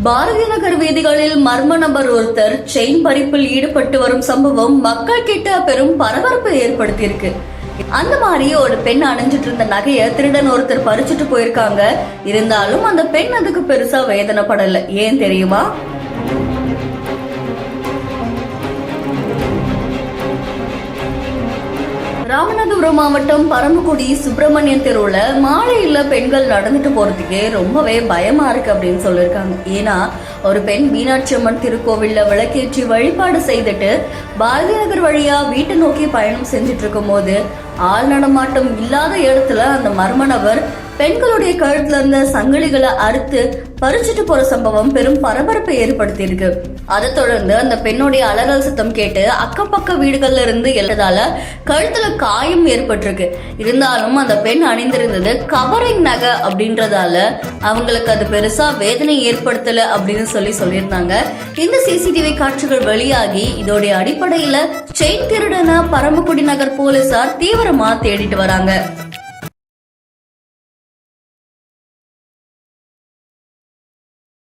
பாரதி நகர் வீதிகளில் மர்ம நபர் ஒருத்தர் செயின் பறிப்பில் ஈடுபட்டு வரும் சம்பவம் மக்கள் கிட்ட பெரும் பரபரப்பை ஏற்படுத்தியிருக்கு. அந்த மாதிரி ஒரு பெண் அணிஞ்சிட்டு இருந்த நகைய திருடன் ஒருத்தர் பறிச்சுட்டு போயிருக்காங்க. இருந்தாலும் அந்த பெண் அதுக்கு பெருசா வேதனைப்படல. ஏன் தெரியுமா? ராமநாதபுரம் மாவட்டம் பரமக்குடி சுப்பிரமணியன் தெருவுல மாலையில பெண்கள் நடந்துட்டு போறதுக்கே ரொம்பவே பயமா இருக்கு அப்படின்னு சொல்லியிருக்காங்க. ஏன்னா ஒரு பெண் மீனாட்சி அம்மன் திருக்கோவில்ல விளக்கேற்றி வழிபாடு செய்துட்டு பாரதி நகர் வழியா வீட்டை நோக்கி பயணம் செஞ்சுட்டு இருக்கும் போது ஆள் நடமாட்டம் இல்லாத இடத்துல அந்த மர்ம நபர் பெண்களுடைய கழுத்துல இருந்த சங்கிலிகளை அறுத்து பறிச்சுட்டு போற சம்பவம் பெரும் பரபரப்பை ஏற்படுத்தி இருக்கு. அதை தொடர்ந்து அந்த பெண்ணுடைய அலறல் சத்தம் கேட்டு அக்கம் பக்க வீடுகள்ல இருந்து எழுதால கழுத்துல காயம் ஏற்பட்டிருக்கு. இருந்தாலும் அந்த பெண் அணிந்திருந்தது கவரிங் நகை அப்படின்றதால அவங்களுக்கு அது பெருசா வேதனை ஏற்படுத்தல அப்படின்னு சொல்லியிருந்தாங்க. இந்த சிசிடிவி காட்சிகள் வெளியாகி இதோடைய அடிப்படையில செயின் திருடன பரமக்குடி நகர் போலீசார் தீவிரமா தேடிட்டு வராங்க.